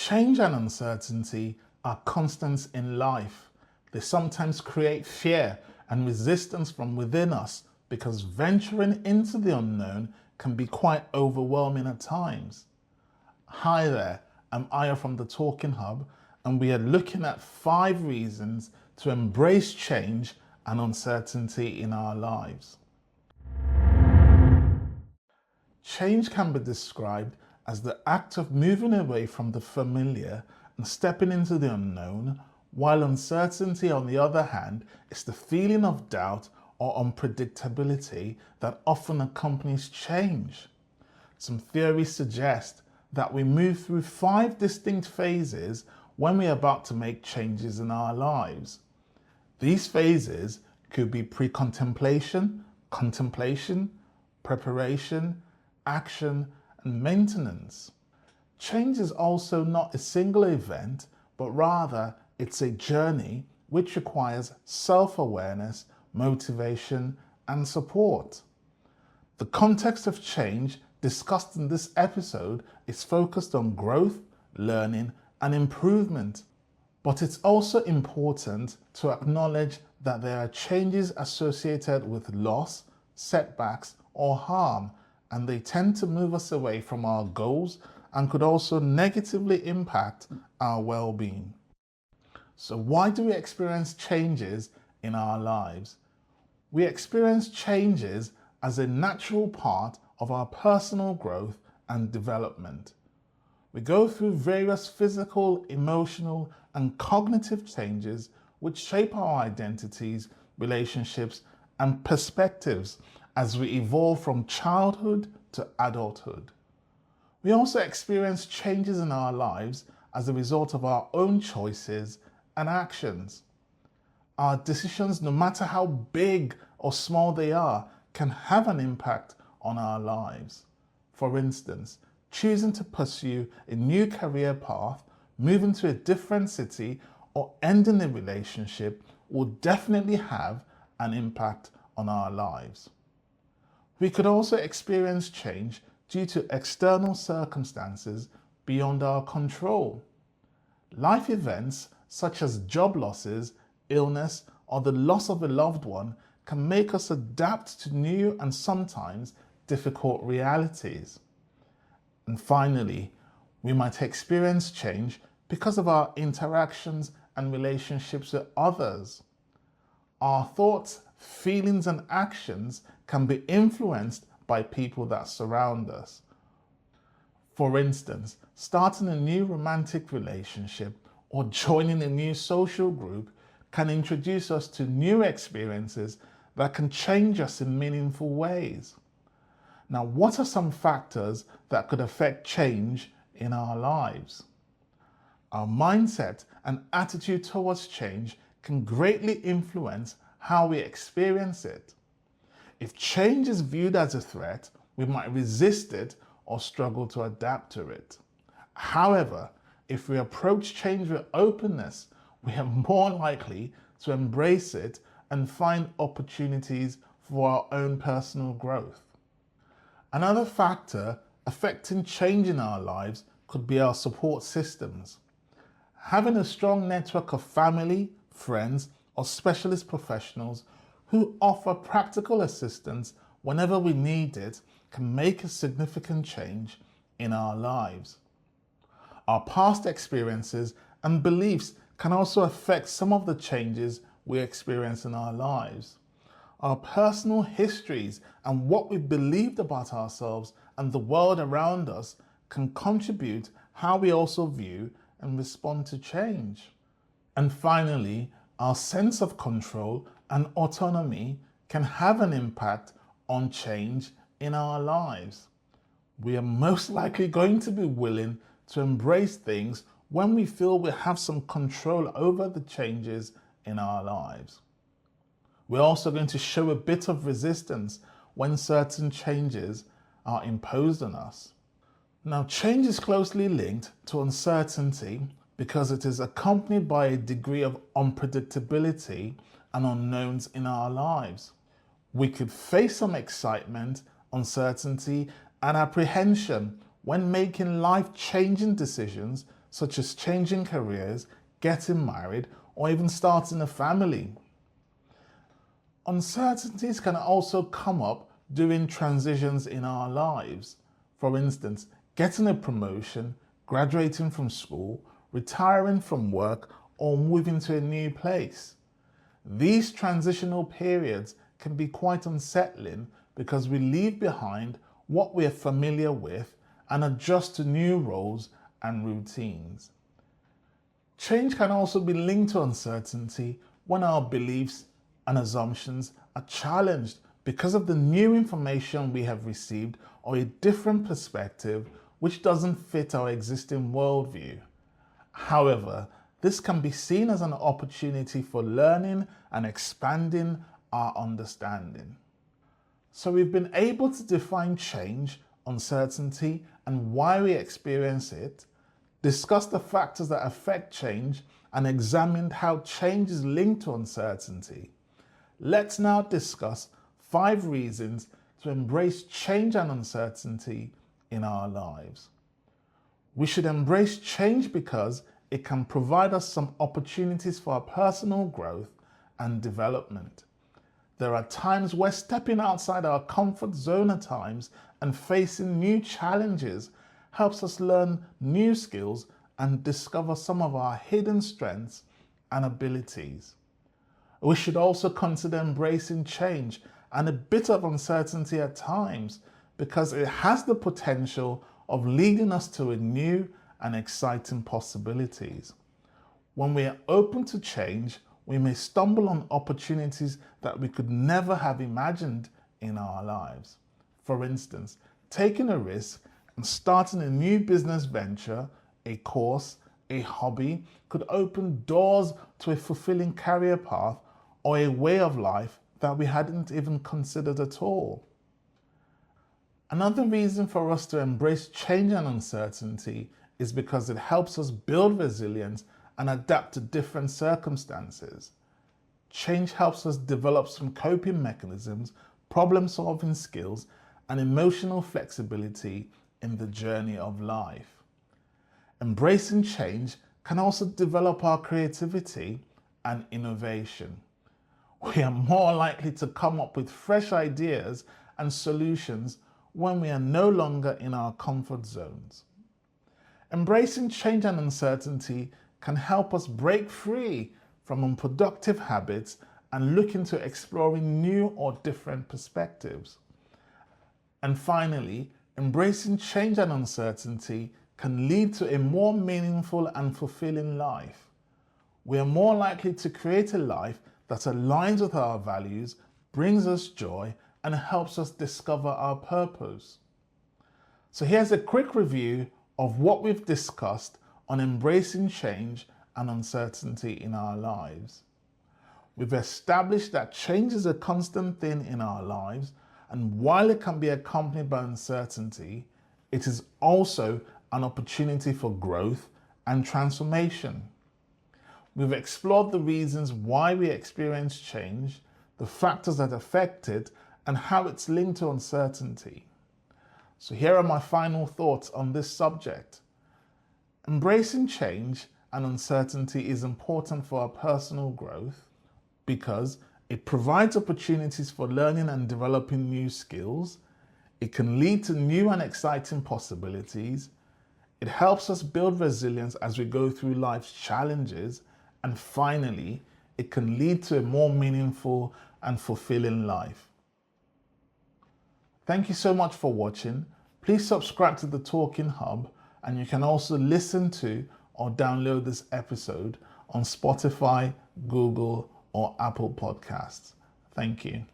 Change and uncertainty are constants in life. They sometimes create fear and resistance from within us because venturing into the unknown can be quite overwhelming at times. Hi there, I'm Aya from the Talking Hub, and we are looking at 5 reasons to embrace change and uncertainty in our lives. Change can be described as the act of moving away from the familiar and stepping into the unknown, while uncertainty, on the other hand, is the feeling of doubt or unpredictability that often accompanies change. Some theories suggest that we move through 5 distinct phases when we are about to make changes in our lives. These phases could be pre-contemplation, contemplation, preparation, action, and maintenance. Change is also not a single event, but rather it's a journey which requires self-awareness, motivation, and support. The context of change discussed in this episode is focused on growth, learning, and improvement. But it's also important to acknowledge that there are changes associated with loss, setbacks, or harm, and they tend to move us away from our goals and could also negatively impact our well-being. So why do we experience changes in our lives? We experience changes as a natural part of our personal growth and development. We go through various physical, emotional, and cognitive changes which shape our identities, relationships, and perspectives as we evolve from childhood to adulthood. We also experience changes in our lives as a result of our own choices and actions. Our decisions, no matter how big or small they are, can have an impact on our lives. For instance, choosing to pursue a new career path, moving to a different city, or ending a relationship will definitely have an impact on our lives. We could also experience change due to external circumstances beyond our control. Life events such as job losses, illness, or the loss of a loved one can make us adapt to new and sometimes difficult realities. And finally, we might experience change because of our interactions and relationships with others. Our thoughts, feelings, and actions can be influenced by people that surround us. For instance, starting a new romantic relationship or joining a new social group can introduce us to new experiences that can change us in meaningful ways. Now, what are some factors that could affect change in our lives? Our mindset and attitude towards change can greatly influence how we experience it. If change is viewed as a threat, we might resist it or struggle to adapt to it. However, if we approach change with openness, we are more likely to embrace it and find opportunities for our own personal growth. Another factor affecting change in our lives could be our support systems. Having a strong network of family, friends, or specialist professionals who offer practical assistance whenever we need it can make a significant change in our lives. Our past experiences and beliefs can also affect some of the changes we experience in our lives. Our personal histories and what we believed about ourselves and the world around us can contribute how we also view and respond to change. And finally, our sense of control and autonomy can have an impact on change in our lives. We are most likely going to be willing to embrace things when we feel we have some control over the changes in our lives. We're also going to show a bit of resistance when certain changes are imposed on us. Now, change is closely linked to uncertainty because it is accompanied by a degree of unpredictability and unknowns in our lives. We could face some excitement, uncertainty, and apprehension when making life-changing decisions such as changing careers, getting married, or even starting a family. Uncertainties can also come up during transitions in our lives. For instance, getting a promotion, graduating from school, retiring from work, or moving to a new place. These transitional periods can be quite unsettling because we leave behind what we are familiar with and adjust to new roles and routines. Change can also be linked to uncertainty when our beliefs and assumptions are challenged because of the new information we have received or a different perspective which doesn't fit our existing worldview. However, this can be seen as an opportunity for learning and expanding our understanding. So we've been able to define change, uncertainty, and why we experience it, discuss the factors that affect change, and examined how change is linked to uncertainty. Let's now discuss 5 reasons to embrace change and uncertainty in our lives. We should embrace change because it can provide us some opportunities for our personal growth and development. There are times where stepping outside our comfort zone at times and facing new challenges helps us learn new skills and discover some of our hidden strengths and abilities. We should also consider embracing change and a bit of uncertainty at times because it has the potential of leading us to a new and exciting possibilities. When we are open to change, we may stumble on opportunities that we could never have imagined in our lives. For instance, taking a risk and starting a new business venture, a course, a hobby could open doors to a fulfilling career path or a way of life that we hadn't even considered at all. Another reason for us to embrace change and uncertainty is because it helps us build resilience and adapt to different circumstances. Change helps us develop some coping mechanisms, problem-solving skills, and emotional flexibility in the journey of life. Embracing change can also develop our creativity and innovation. We are more likely to come up with fresh ideas and solutions when we are no longer in our comfort zones. Embracing change and uncertainty can help us break free from unproductive habits and look into exploring new or different perspectives. And finally, embracing change and uncertainty can lead to a more meaningful and fulfilling life. We are more likely to create a life that aligns with our values, brings us joy, and helps us discover our purpose. So here's a quick review of what we've discussed on embracing change and uncertainty in our lives. We've established that change is a constant thing in our lives, and while it can be accompanied by uncertainty, it is also an opportunity for growth and transformation. We've explored the reasons why we experience change, the factors that affect it, and how it's linked to uncertainty. So here are my final thoughts on this subject. Embracing change and uncertainty is important for our personal growth because it provides opportunities for learning and developing new skills. It can lead to new and exciting possibilities. It helps us build resilience as we go through life's challenges. And finally, it can lead to a more meaningful and fulfilling life. Thank you so much for watching. Please subscribe to the Talking Hub, and you can also listen to or download this episode on Spotify, Google, or Apple Podcasts. Thank you.